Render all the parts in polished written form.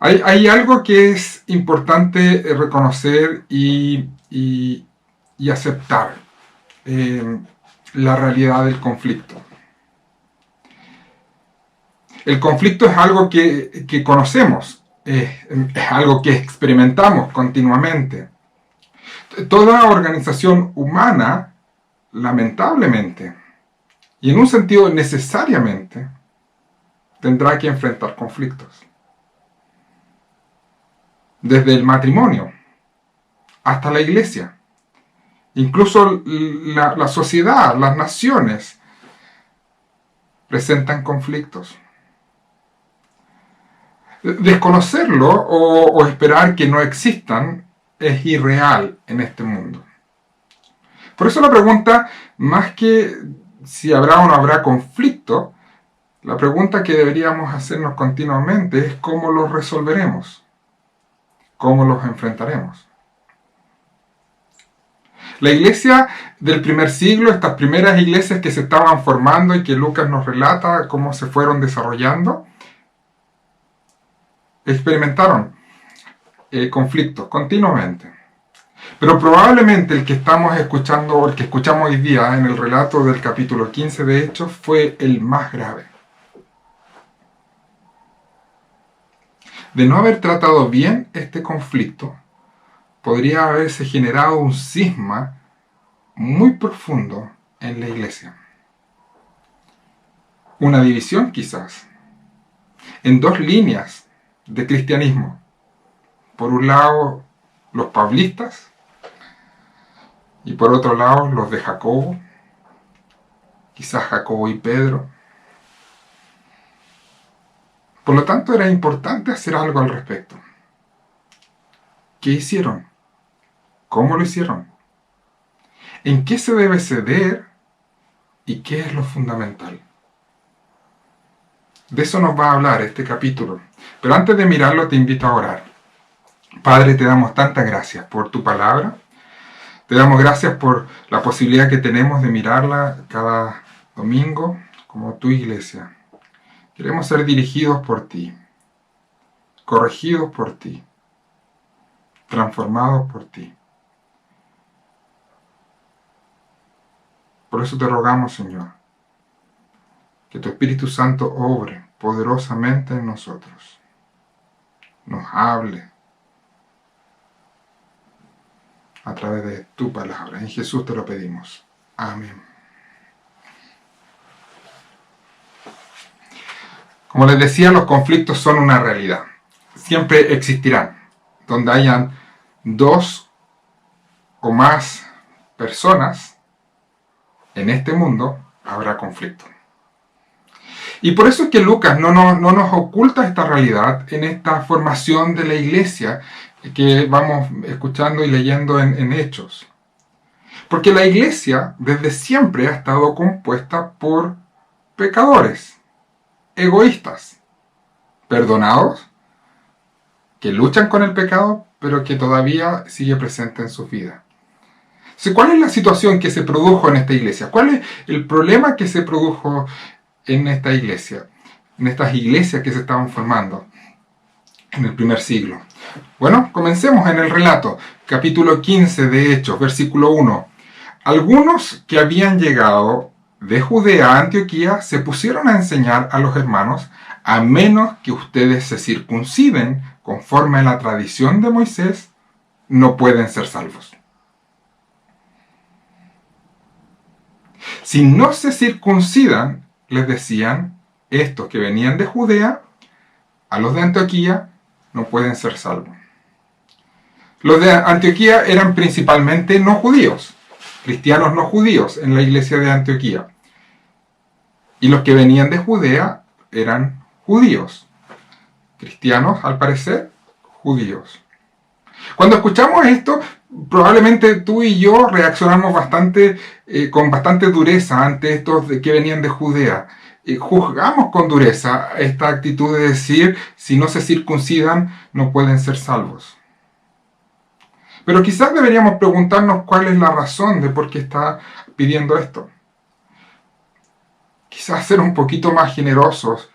Hay algo que es importante reconocer y aceptar. eh, la realidad del conflicto. El conflicto es algo que conocemos, es algo que experimentamos continuamente. Toda organización humana, lamentablemente, y en un sentido necesariamente, tendrá que enfrentar conflictos. Desde el matrimonio hasta la iglesia. Incluso la sociedad, las naciones, presentan conflictos. Desconocerlo o esperar que no existan es irreal en este mundo. Por eso la pregunta, más que si habrá o no habrá conflicto, la pregunta que deberíamos hacernos continuamente es cómo los resolveremos, cómo los enfrentaremos. La iglesia del primer siglo, estas primeras iglesias que se estaban formando y que Lucas nos relata cómo se fueron desarrollando, experimentaron conflictos continuamente. Pero probablemente el que estamos escuchando, o el que escuchamos hoy día en el relato del capítulo 15 de Hechos, fue el más grave. De no haber tratado bien este conflicto, podría haberse generado un cisma muy profundo en la iglesia. Una división quizás, en dos líneas de cristianismo. Por un lado, los pablistas, y por otro lado, los de Jacobo, quizás Jacobo y Pedro. Por lo tanto, era importante hacer algo al respecto. ¿Qué hicieron? ¿Cómo lo hicieron? ¿En qué se debe ceder? ¿Y qué es lo fundamental? De eso nos va a hablar este capítulo. Pero antes de mirarlo, te invito a orar. Padre, te damos tantas gracias por tu palabra. Te damos gracias por la posibilidad que tenemos de mirarla cada domingo como tu iglesia. Queremos ser dirigidos por ti, corregidos por ti, transformados por ti. Por eso te rogamos, Señor, que tu Espíritu Santo obre poderosamente en nosotros, nos hable a través de tu palabra. En Jesús te lo pedimos. Amén. Como les decía, los conflictos son una realidad. Siempre existirán. Donde hayan dos o más personas en este mundo, habrá conflicto. Y por eso es que Lucas no nos oculta esta realidad en esta formación de la iglesia que vamos escuchando y leyendo en Hechos. Porque la iglesia desde siempre ha estado compuesta por pecadores, egoístas, perdonados, que luchan con el pecado, pero que todavía sigue presente en sus vidas. ¿Cuál es la situación que se produjo en esta iglesia? ¿Cuál es el problema que se produjo en esta iglesia? En estas iglesias que se estaban formando en el primer siglo. Bueno, comencemos en el relato. Capítulo 15 de Hechos, versículo 1. Algunos que habían llegado de Judea a Antioquía se pusieron a enseñar a los hermanos: a menos que ustedes se circunciden conforme a la tradición de Moisés, no pueden ser salvos. Si no se circuncidan, les decían estos que venían de Judea, a los de Antioquía no pueden ser salvos. Los de Antioquía eran principalmente no judíos, cristianos no judíos en la iglesia de Antioquía. Y los que venían de Judea eran judíos, cristianos al parecer, judíos. Cuando escuchamos esto, probablemente tú y yo reaccionamos con bastante dureza ante estos que venían de Judea. Juzgamos con dureza esta actitud de decir: si no se circuncidan, no pueden ser salvos. Pero quizás deberíamos preguntarnos cuál es la razón de por qué está pidiendo esto. Quizás ser un poquito más generosos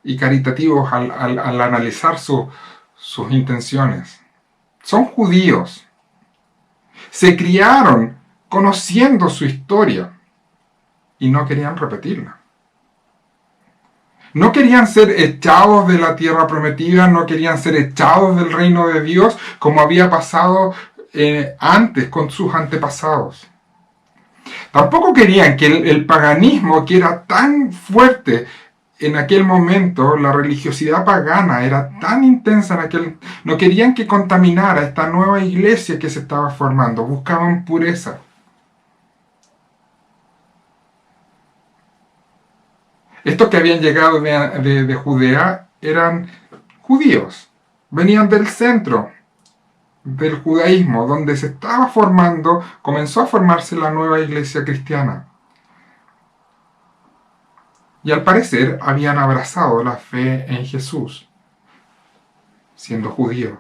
y caritativos al analizar su sus intenciones. Son judíos. Se criaron conociendo su historia y no querían repetirla. No querían ser echados de la tierra prometida, no querían ser echados del reino de Dios como había pasado antes con sus antepasados. Tampoco querían que el paganismo, que era tan fuerte en aquel momento, la religiosidad pagana era tan intensa en aquel... No querían que contaminara esta nueva iglesia que se estaba formando, buscaban pureza. Estos que habían llegado de Judea eran judíos, venían del centro del judaísmo, donde se estaba formando, comenzó a formarse la nueva iglesia cristiana. Y al parecer habían abrazado la fe en Jesús, siendo judíos.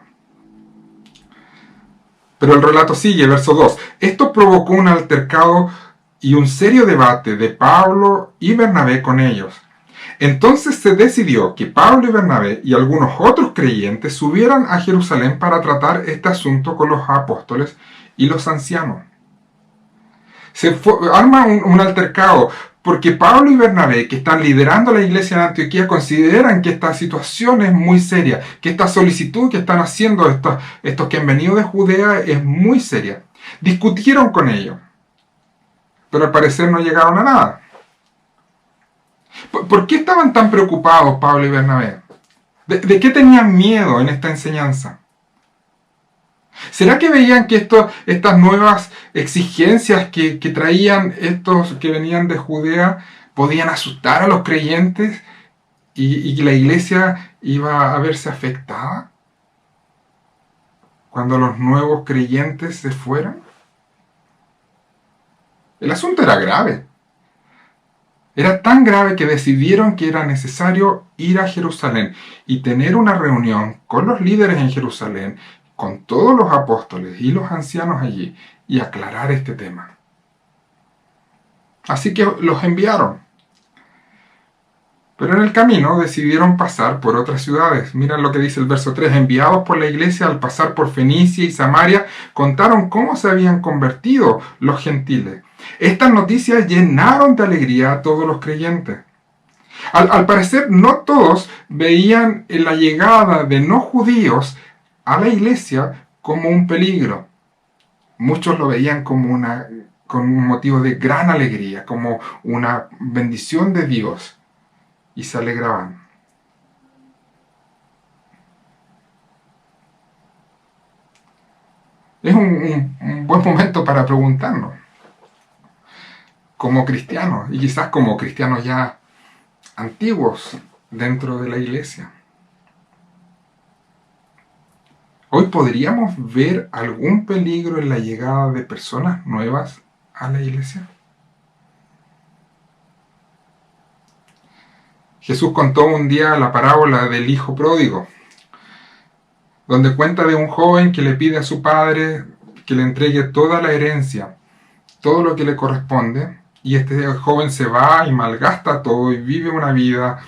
Pero el relato sigue, verso 2. Esto provocó un altercado y un serio debate de Pablo y Bernabé con ellos. Entonces se decidió que Pablo y Bernabé y algunos otros creyentes subieran a Jerusalén para tratar este asunto con los apóstoles y los ancianos. Arma un altercado porque Pablo y Bernabé, que están liderando la iglesia de Antioquía, consideran que esta situación es muy seria, que esta solicitud que están haciendo estos que han venido de Judea es muy seria. Discutieron con ellos, pero al parecer no llegaron a nada. ¿Por qué estaban tan preocupados Pablo y Bernabé? ¿De qué tenían miedo en esta enseñanza? ¿Será que veían que estas nuevas exigencias que traían estos que venían de Judea podían asustar a los creyentes y que la iglesia iba a verse afectada cuando los nuevos creyentes se fueran? El asunto era grave. Era tan grave que decidieron que era necesario ir a Jerusalén y tener una reunión con los líderes en Jerusalén, con todos los apóstoles y los ancianos allí, y aclarar este tema. Así que los enviaron. Pero en el camino decidieron pasar por otras ciudades. Miren lo que dice el verso 3. Enviados por la iglesia al pasar por Fenicia y Samaria, contaron cómo se habían convertido los gentiles. Estas noticias llenaron de alegría a todos los creyentes. Al parecer, no todos veían la llegada de no judíos a la iglesia como un peligro. Muchos lo veían como un motivo de gran alegría, como una bendición de Dios. Y se alegraban. Es un buen momento para preguntarnos, como cristianos, y quizás como cristianos ya antiguos dentro de la iglesia. ¿Hoy podríamos ver algún peligro en la llegada de personas nuevas a la iglesia? Jesús contó un día la parábola del hijo pródigo, donde cuenta de un joven que le pide a su padre que le entregue toda la herencia, todo lo que le corresponde, y este joven se va y malgasta todo y vive una vida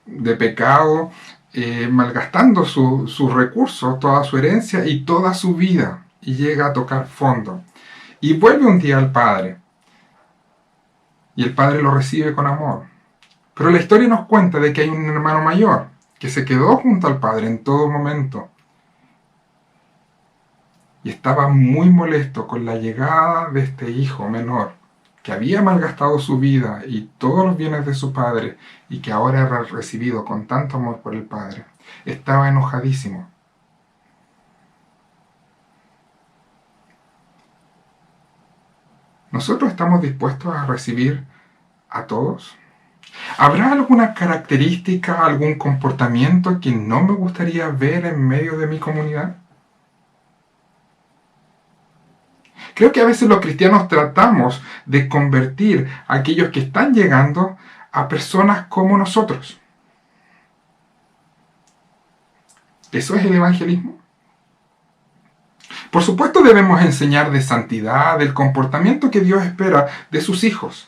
de pecado, malgastando sus recursos, toda su herencia y toda su vida, y llega a tocar fondo. Y vuelve un día al padre, y el padre lo recibe con amor. Pero la historia nos cuenta de que hay un hermano mayor que se quedó junto al padre en todo momento y estaba muy molesto con la llegada de este hijo menor que había malgastado su vida y todos los bienes de su padre y que ahora era recibido con tanto amor por el padre. Estaba enojadísimo. ¿Nosotros estamos dispuestos a recibir a todos? ¿Habrá alguna característica, algún comportamiento que no me gustaría ver en medio de mi comunidad? Creo que a veces los cristianos tratamos de convertir a aquellos que están llegando a personas como nosotros. ¿Eso es el evangelismo? Por supuesto debemos enseñar de santidad, del comportamiento que Dios espera de sus hijos.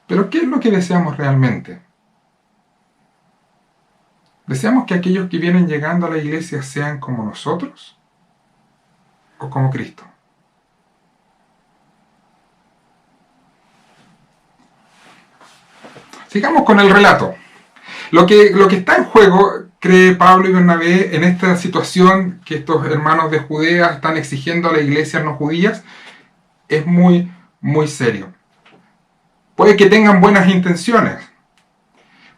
Pero ¿qué es lo que deseamos realmente? ¿Deseamos que aquellos que vienen llegando a la iglesia sean como nosotros o como Cristo? Sigamos con el relato. Lo que está en juego, cree Pablo y Bernabé, en esta situación que estos hermanos de Judea están exigiendo a la iglesia no judías, es muy, muy serio. Puede que tengan buenas intenciones.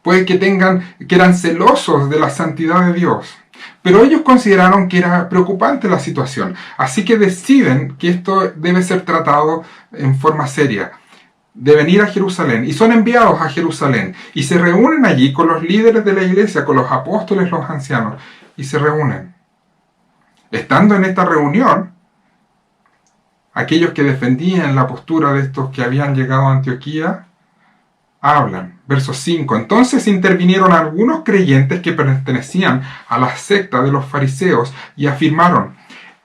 Puede que eran celosos de la santidad de Dios. Pero ellos consideraron que era preocupante la situación. Así que deciden que esto debe ser tratado en forma seria. Deben ir a Jerusalén. Y son enviados a Jerusalén. Y se reúnen allí con los líderes de la iglesia, con los apóstoles, los ancianos. Y se reúnen. Estando en esta reunión, aquellos que defendían la postura de estos que habían llegado a Antioquía, hablan. Verso 5. Entonces intervinieron algunos creyentes que pertenecían a la secta de los fariseos y afirmaron: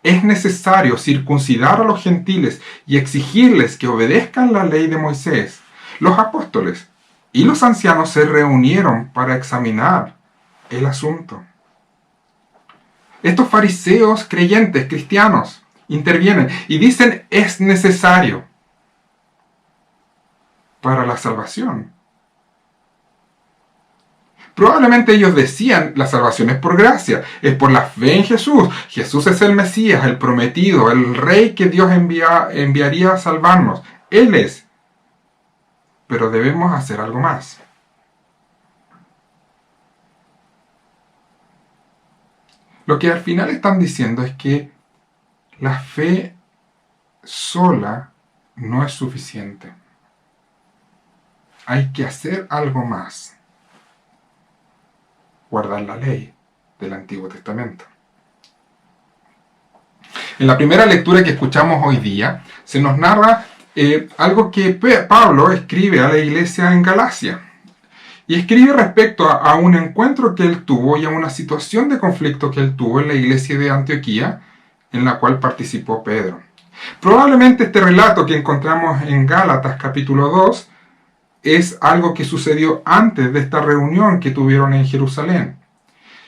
es necesario circuncidar a los gentiles y exigirles que obedezcan la ley de Moisés. Los apóstoles y los ancianos se reunieron para examinar el asunto. Estos fariseos creyentes, cristianos, intervienen y dicen: es necesario para la salvación. Probablemente ellos decían: la salvación es por gracia, es por la fe en Jesús. Jesús es el Mesías, el prometido, el Rey que Dios enviaría a salvarnos. Él es. Pero debemos hacer algo más. Lo que al final están diciendo es que la fe sola no es suficiente. Hay que hacer algo más. Guardar la ley del Antiguo Testamento. En la primera lectura que escuchamos hoy día, se nos narra algo que Pablo escribe a la iglesia en Galacia. Y escribe respecto a un encuentro que él tuvo y a una situación de conflicto que él tuvo en la iglesia de Antioquía, en la cual participó Pedro. Probablemente este relato que encontramos en Gálatas capítulo 2 es algo que sucedió antes de esta reunión que tuvieron en Jerusalén.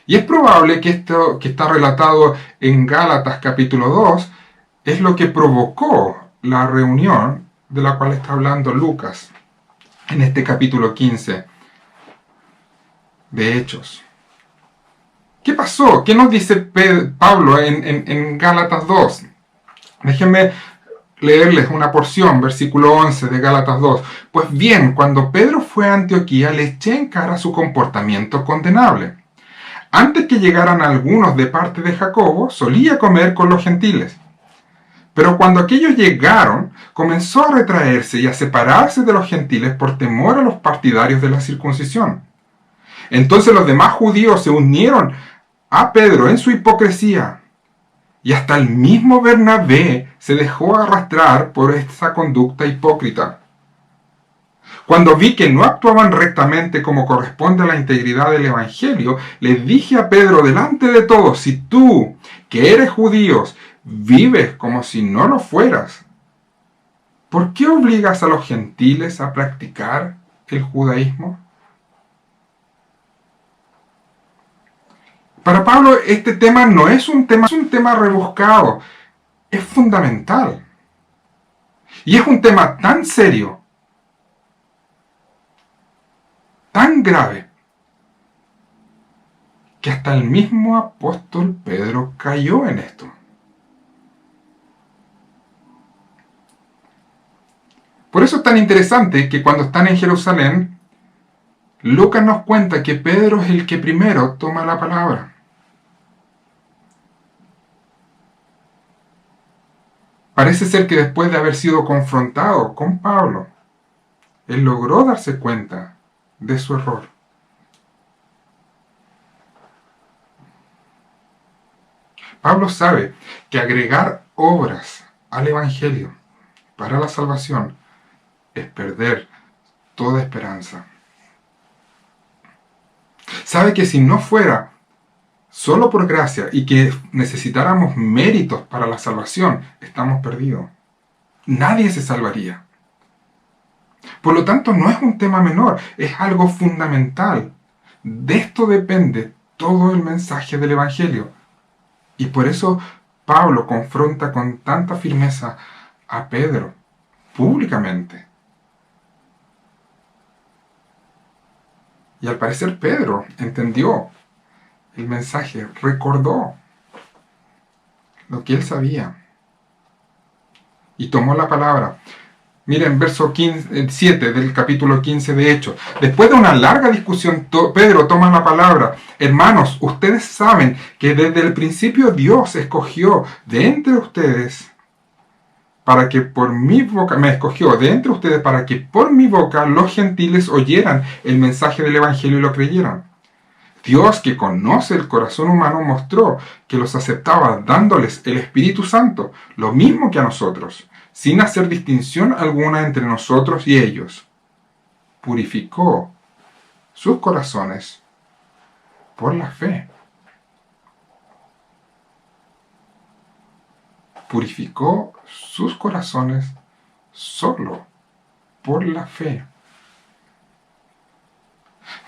Y es probable que esto que está relatado en Gálatas capítulo 2 es lo que provocó la reunión de la cual está hablando Lucas en este capítulo 15 de Hechos. ¿Qué pasó? ¿Qué nos dice Pablo en Gálatas 2? Déjenme leerles una porción, versículo 11 de Gálatas 2. Pues bien, cuando Pedro fue a Antioquía, le eché en cara su comportamiento condenable. Antes que llegaran algunos de parte de Jacobo, solía comer con los gentiles. Pero cuando aquellos llegaron, comenzó a retraerse y a separarse de los gentiles por temor a los partidarios de la circuncisión. Entonces los demás judíos se unieron a Pedro en su hipocresía. Y hasta el mismo Bernabé se dejó arrastrar por esa conducta hipócrita. Cuando vi que no actuaban rectamente como corresponde a la integridad del Evangelio, le dije a Pedro delante de todos: si tú, que eres judío, vives como si no lo fueras, ¿por qué obligas a los gentiles a practicar el judaísmo? Para Pablo este tema no es un tema rebuscado, es fundamental. Y es un tema tan serio, tan grave, que hasta el mismo apóstol Pedro cayó en esto. Por eso es tan interesante que cuando están en Jerusalén, Lucas nos cuenta que Pedro es el que primero toma la palabra. Parece ser que después de haber sido confrontado con Pablo, él logró darse cuenta de su error. Pablo sabe que agregar obras al Evangelio para la salvación es perder toda esperanza. Sabe que si no fuera solo por gracia y que necesitáramos méritos para la salvación, estamos perdidos. Nadie se salvaría. Por lo tanto, no es un tema menor, es algo fundamental. De esto depende todo el mensaje del Evangelio. Y por eso Pablo confronta con tanta firmeza a Pedro, públicamente. Y al parecer Pedro entendió el mensaje, recordó lo que él sabía y tomó la palabra. Miren, verso 7 del capítulo 15 de Hechos. Después de una larga discusión, Pedro toma la palabra. Hermanos, ustedes saben que desde el principio Dios escogió de entre ustedes para que por mi boca, me escogió de entre ustedes para que por mi boca los gentiles oyeran el mensaje del Evangelio y lo creyeran. Dios, que conoce el corazón humano, mostró que los aceptaba dándoles el Espíritu Santo, lo mismo que a nosotros, sin hacer distinción alguna entre nosotros y ellos. Purificó sus corazones por la fe. Purificó sus corazones solo por la fe.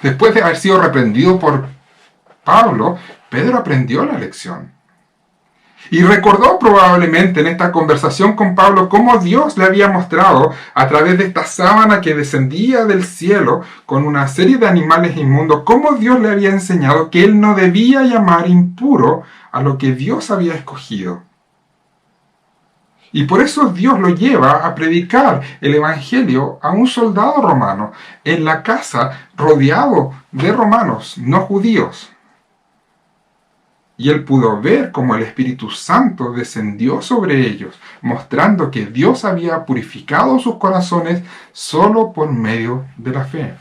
Después de haber sido reprendido por Pablo, Pedro aprendió la lección. Y recordó probablemente en esta conversación con Pablo cómo Dios le había mostrado a través de esta sábana que descendía del cielo con una serie de animales inmundos, cómo Dios le había enseñado que él no debía llamar impuro a lo que Dios había escogido. Y por eso Dios lo lleva a predicar el Evangelio a un soldado romano en la casa rodeado de romanos, no judíos. Y él pudo ver cómo el Espíritu Santo descendió sobre ellos, mostrando que Dios había purificado sus corazones solo por medio de la fe.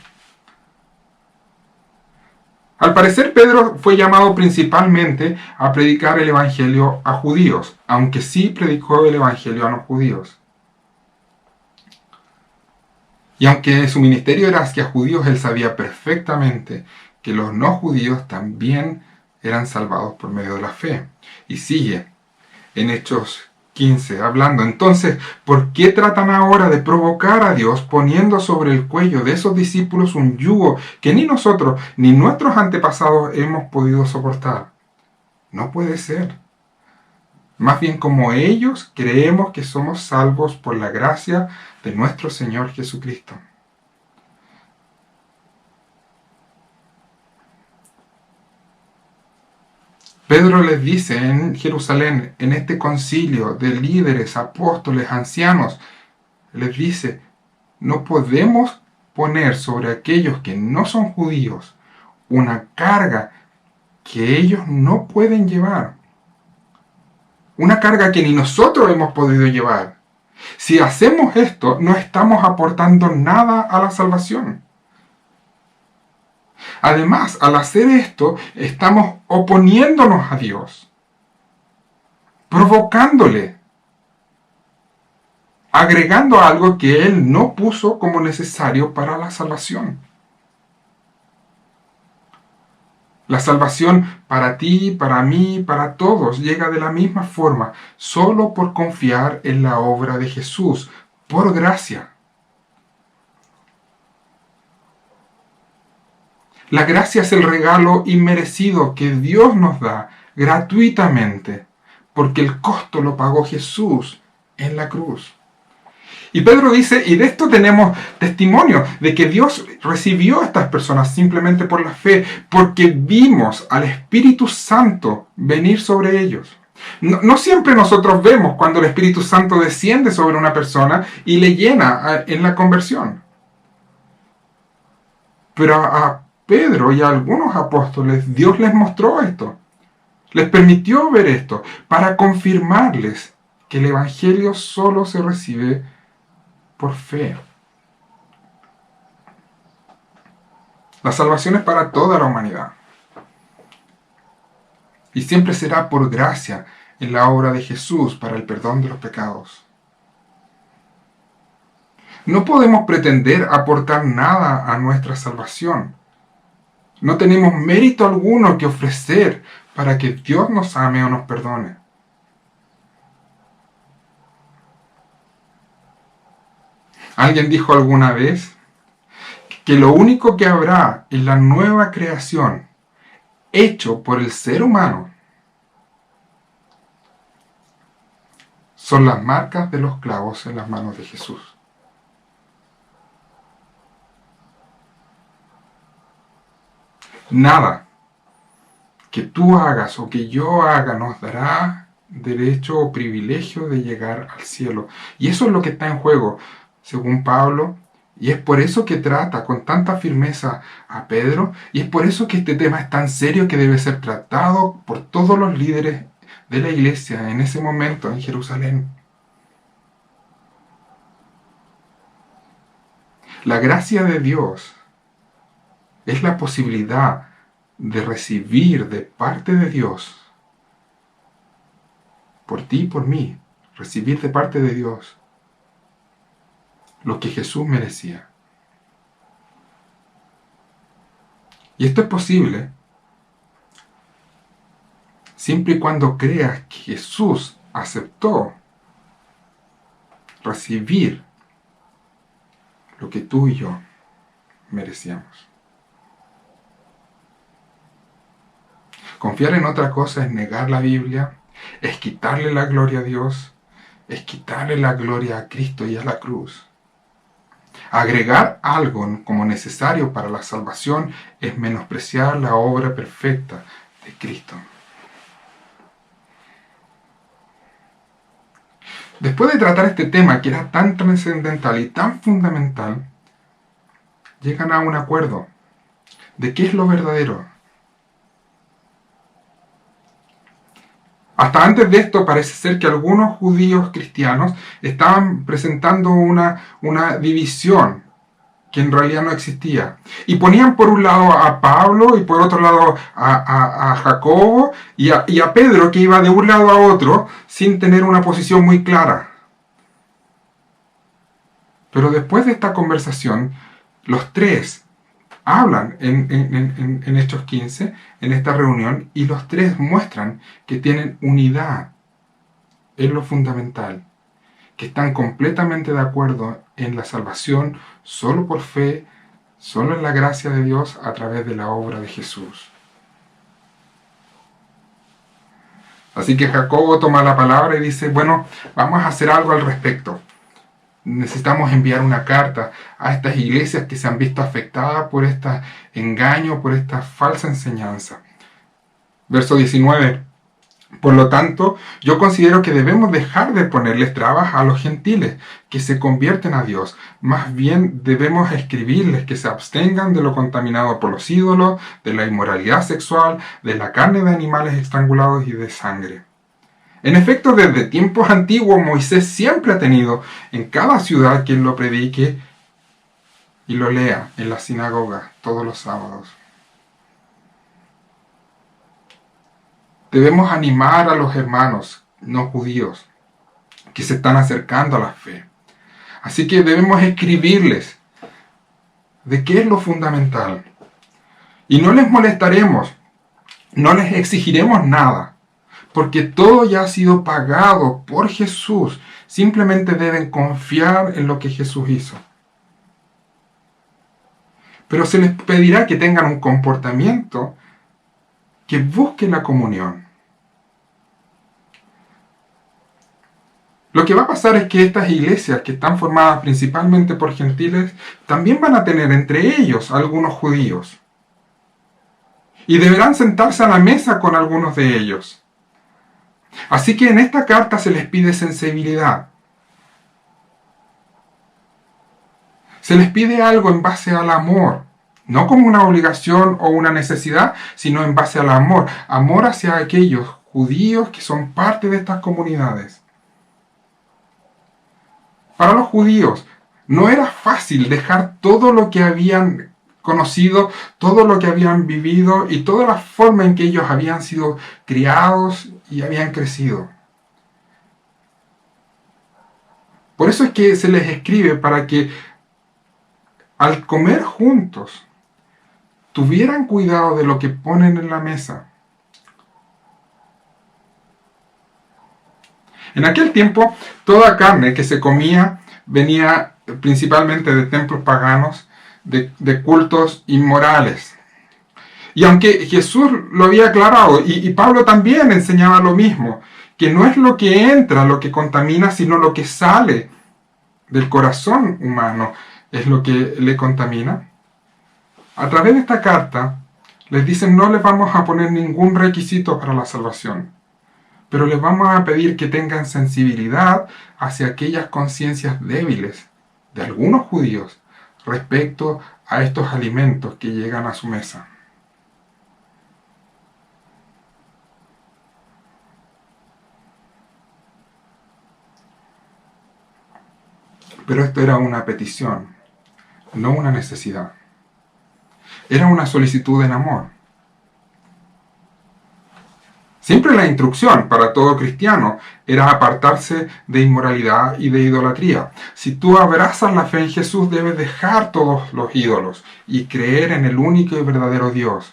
Al parecer, Pedro fue llamado principalmente a predicar el Evangelio a judíos, aunque sí predicó el Evangelio a no judíos. Y aunque su ministerio era hacia judíos, él sabía perfectamente que los no judíos también eran salvados por medio de la fe. Y sigue en Hechos 15 hablando. Entonces, ¿por qué tratan ahora de provocar a Dios poniendo sobre el cuello de esos discípulos un yugo que ni nosotros ni nuestros antepasados hemos podido soportar? No puede ser. Más bien como ellos creemos que somos salvos por la gracia de nuestro Señor Jesucristo. Pedro les dice en Jerusalén, en este concilio de líderes, apóstoles, ancianos, les dice, no podemos poner sobre aquellos que no son judíos una carga que ellos no pueden llevar. Una carga que ni nosotros hemos podido llevar. Si hacemos esto, no estamos aportando nada a la salvación. Además, al hacer esto, estamos oponiéndonos a Dios, provocándole, agregando algo que Él no puso como necesario para la salvación. La salvación para ti, para mí, para todos llega de la misma forma, solo por confiar en la obra de Jesús, por gracia. La gracia es el regalo inmerecido que Dios nos da gratuitamente, porque el costo lo pagó Jesús en la cruz. Y Pedro dice, y de esto tenemos testimonio, de que Dios recibió a estas personas simplemente por la fe, porque vimos al Espíritu Santo venir sobre ellos. No siempre nosotros vemos cuando el Espíritu Santo desciende sobre una persona y le llena en la conversión. Pero a Pedro y a algunos apóstoles, Dios les mostró esto. Les permitió ver esto para confirmarles que el Evangelio solo se recibe por fe. La salvación es para toda la humanidad. Y siempre será por gracia en la obra de Jesús para el perdón de los pecados. No podemos pretender aportar nada a nuestra salvación. No tenemos mérito alguno que ofrecer para que Dios nos ame o nos perdone. Alguien dijo alguna vez que lo único que habrá en la nueva creación hecho por el ser humano son las marcas de los clavos en las manos de Jesús. Nada que tú hagas o que yo haga nos dará derecho o privilegio de llegar al cielo. Y eso es lo que está en juego, según Pablo, y es por eso que trata con tanta firmeza a Pedro, y es por eso que este tema es tan serio que debe ser tratado por todos los líderes de la iglesia en ese momento en Jerusalén. La gracia de Dios es la posibilidad de recibir de parte de Dios, por ti y por mí, recibir de parte de Dios lo que Jesús merecía. Y esto es posible siempre y cuando creas que Jesús aceptó recibir lo que tú y yo merecíamos. Confiar en otra cosa es negar la Biblia, es quitarle la gloria a Dios, es quitarle la gloria a Cristo y a la cruz. Agregar algo como necesario para la salvación es menospreciar la obra perfecta de Cristo. Después de tratar este tema que era tan trascendental y tan fundamental, llegan a un acuerdo de qué es lo verdadero. Hasta antes de esto parece ser que algunos judíos cristianos estaban presentando una división que en realidad no existía. Y ponían por un lado a Pablo y por otro lado a Jacobo y a Pedro, que iba de un lado a otro sin tener una posición muy clara. Pero después de esta conversación, los tres hablan en Hechos 15, en esta reunión, y los tres muestran que tienen unidad en lo fundamental, que están completamente de acuerdo en la salvación solo por fe, solo en la gracia de Dios a través de la obra de Jesús. Así que Jacobo toma la palabra y dice, bueno, vamos a hacer algo al respecto. Necesitamos enviar una carta a estas iglesias que se han visto afectadas por este engaño, por esta falsa enseñanza. Verso 19. Por lo tanto, yo considero que debemos dejar de ponerles trabas a los gentiles que se convierten a Dios. Más bien debemos escribirles que se abstengan de lo contaminado por los ídolos, de la inmoralidad sexual, de la carne de animales estrangulados y de sangre. En efecto, desde tiempos antiguos, Moisés siempre ha tenido en cada ciudad quien lo predique y lo lea en la sinagoga todos los sábados. Debemos animar a los hermanos no judíos que se están acercando a la fe. Así que debemos escribirles de qué es lo fundamental. Y no les molestaremos, no les exigiremos nada, porque todo ya ha sido pagado por Jesús. Simplemente deben confiar en lo que Jesús hizo. Pero se les pedirá que tengan un comportamiento que busque la comunión. Lo que va a pasar es que estas iglesias, que están formadas principalmente por gentiles, también van a tener entre ellos algunos judíos. Y deberán sentarse a la mesa con algunos de ellos. Así que en esta carta se les pide sensibilidad. Se les pide algo en base al amor. No como una obligación o una necesidad, sino en base al amor. Amor hacia aquellos judíos que son parte de estas comunidades. Para los judíos no era fácil dejar todo lo que habían conocido, todo lo que habían vivido y toda la forma en que ellos habían sido criados y habían crecido. Por eso es que se les escribe para que al comer juntos tuvieran cuidado de lo que ponen en la mesa. En aquel tiempo, toda carne que se comía venía principalmente de templos paganos, de cultos inmorales. Y aunque Jesús lo había aclarado, y Pablo también enseñaba lo mismo, que no es lo que entra lo que contamina, sino lo que sale del corazón humano es lo que le contamina. A través de esta carta les dicen no les vamos a poner ningún requisito para la salvación, pero les vamos a pedir que tengan sensibilidad hacia aquellas conciencias débiles de algunos judíos respecto a estos alimentos que llegan a su mesa. Pero esto era una petición, no una necesidad. Era una solicitud en amor. Siempre la instrucción para todo cristiano era apartarse de inmoralidad y de idolatría. Si tú abrazas la fe en Jesús, debes dejar todos los ídolos y creer en el único y verdadero Dios.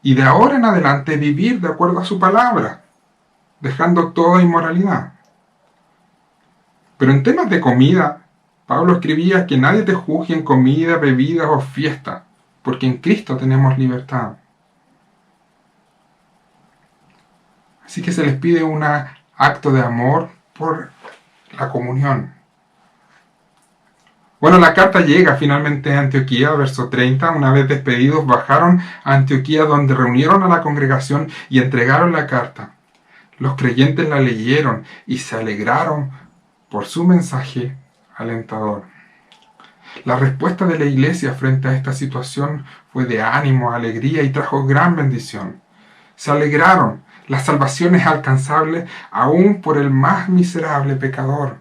Y de ahora en adelante vivir de acuerdo a su palabra, dejando toda inmoralidad. Pero en temas de comida, Pablo escribía que nadie te juzgue en comida, bebida o fiesta, porque en Cristo tenemos libertad. Así que se les pide un acto de amor por la comunión. Bueno, la carta llega finalmente a Antioquía, verso 30. Una vez despedidos, bajaron a Antioquía, donde reunieron a la congregación y entregaron la carta. Los creyentes la leyeron y se alegraron por su mensaje alentador. La respuesta de la iglesia frente a esta situación fue de ánimo, alegría y trajo gran bendición. Se alegraron. La salvación es alcanzable aún por el más miserable pecador,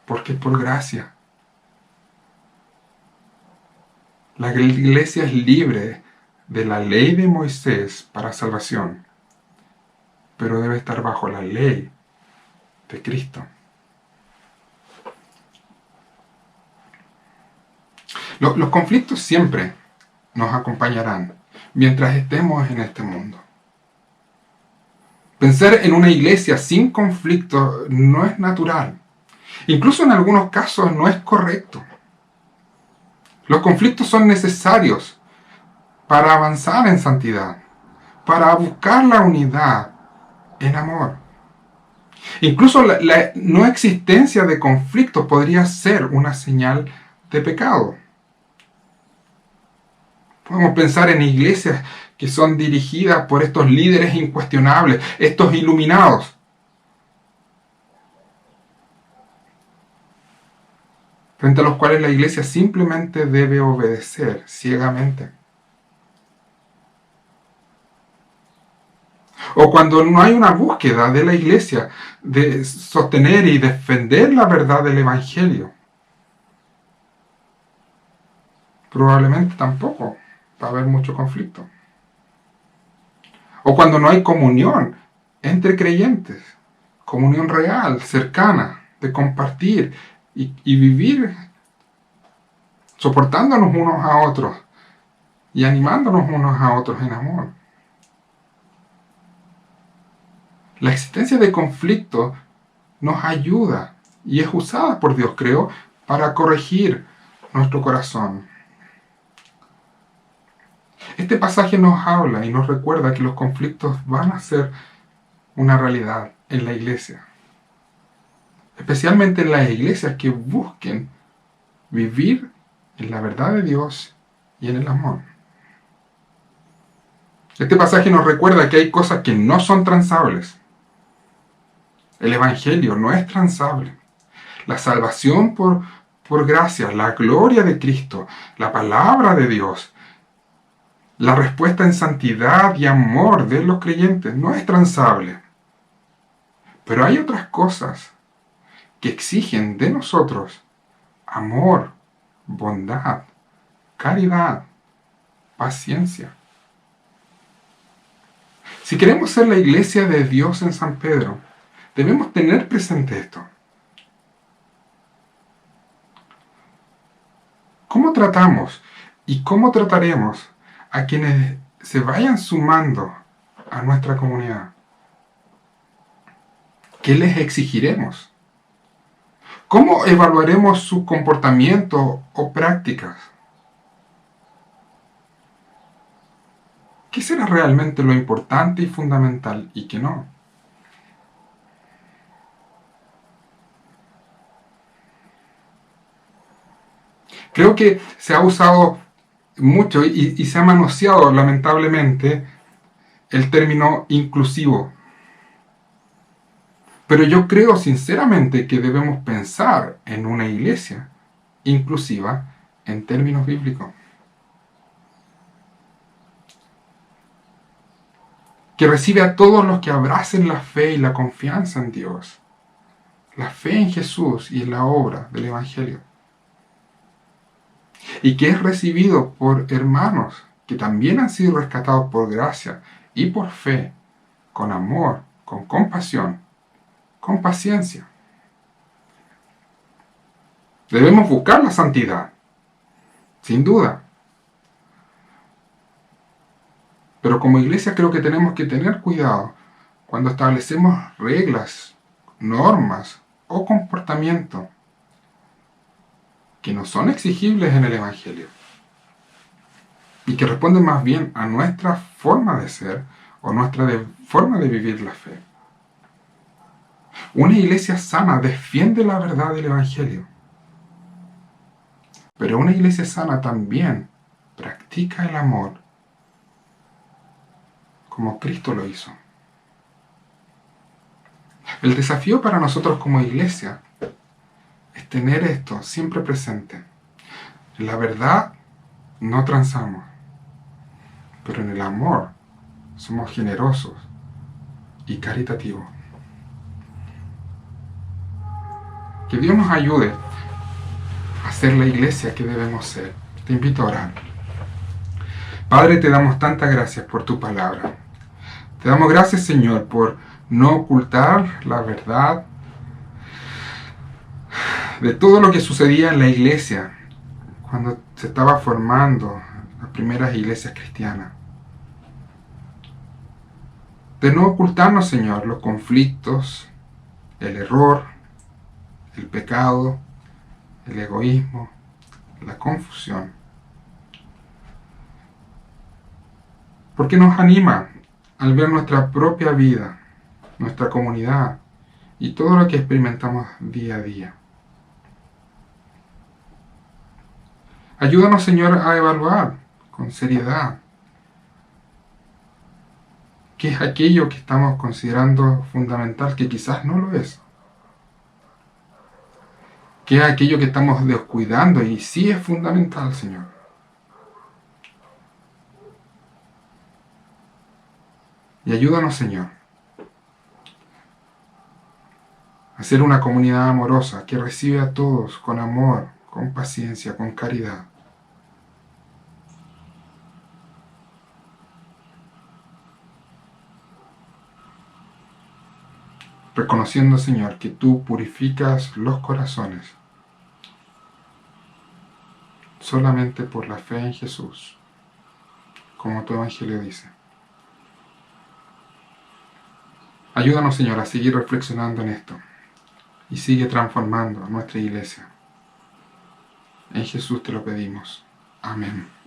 porque es por gracia. La iglesia es libre de la ley de Moisés para salvación, pero debe estar bajo la ley de Cristo. Los conflictos siempre nos acompañarán mientras estemos en este mundo. Pensar en una iglesia sin conflicto no es natural. Incluso en algunos casos no es correcto. Los conflictos son necesarios para avanzar en santidad, para buscar la unidad en amor. Incluso la no existencia de conflictos podría ser una señal de pecado. Podemos pensar en iglesias que son dirigidas por estos líderes incuestionables, estos iluminados. Frente a los cuales la iglesia simplemente debe obedecer ciegamente. O cuando no hay una búsqueda de la iglesia de sostener y defender la verdad del Evangelio. Probablemente tampoco va a haber mucho conflicto. O cuando no hay comunión entre creyentes, comunión real, cercana, de compartir y vivir soportándonos unos a otros y animándonos unos a otros en amor. La existencia de conflicto nos ayuda y es usada por Dios, creo, para corregir nuestro corazón. Este pasaje nos habla y nos recuerda que los conflictos van a ser una realidad en la iglesia. Especialmente en las iglesias que busquen vivir en la verdad de Dios y en el amor. Este pasaje nos recuerda que hay cosas que no son transables. El Evangelio no es transable. La salvación por gracia, la gloria de Cristo, la palabra de Dios, la respuesta en santidad y amor de los creyentes no es transable. Pero hay otras cosas que exigen de nosotros amor, bondad, caridad, paciencia. Si queremos ser la iglesia de Dios en San Pedro, debemos tener presente esto. ¿Cómo tratamos y cómo trataremos a quienes se vayan sumando a nuestra comunidad? ¿Qué les exigiremos? ¿Cómo evaluaremos su comportamiento o prácticas? ¿Qué será realmente lo importante y fundamental y qué no? Creo que se ha usado mucho y se ha manoseado lamentablemente el término inclusivo. Pero yo creo sinceramente que debemos pensar en una iglesia inclusiva en términos bíblicos. Que recibe a todos los que abracen la fe y la confianza en Dios. La fe en Jesús y en la obra del Evangelio. Y que es recibido por hermanos que también han sido rescatados por gracia y por fe, con amor, con compasión, con paciencia. Debemos buscar la santidad, sin duda. Pero como iglesia creo que tenemos que tener cuidado cuando establecemos reglas, normas o comportamientos que no son exigibles en el Evangelio y que responden más bien a nuestra forma de ser o nuestra forma de vivir la fe. Una iglesia sana defiende la verdad del Evangelio, pero una iglesia sana también practica el amor como Cristo lo hizo. El desafío para nosotros como iglesia es tener esto siempre presente. En la verdad no transamos, pero en el amor somos generosos y caritativos. Que Dios nos ayude a ser la iglesia que debemos ser. Te invito a orar. Padre, te damos tantas gracias por tu palabra. Te damos gracias, Señor, por no ocultar la verdad de todo lo que sucedía en la iglesia cuando se estaba formando las primeras iglesias cristianas. De no ocultarnos, Señor, los conflictos, el error, el pecado, el egoísmo, la confusión. Porque nos anima al ver nuestra propia vida, nuestra comunidad y todo lo que experimentamos día a día. Ayúdanos, Señor, a evaluar con seriedad qué es aquello que estamos considerando fundamental que quizás no lo es. ¿Qué es aquello que estamos descuidando y sí es fundamental, Señor? Y ayúdanos, Señor, a ser una comunidad amorosa que recibe a todos con amor, con paciencia, con caridad. Reconociendo, Señor, que tú purificas los corazones solamente por la fe en Jesús, como tu Evangelio dice. Ayúdanos, Señor, a seguir reflexionando en esto y sigue transformando nuestra iglesia. En Jesús te lo pedimos. Amén.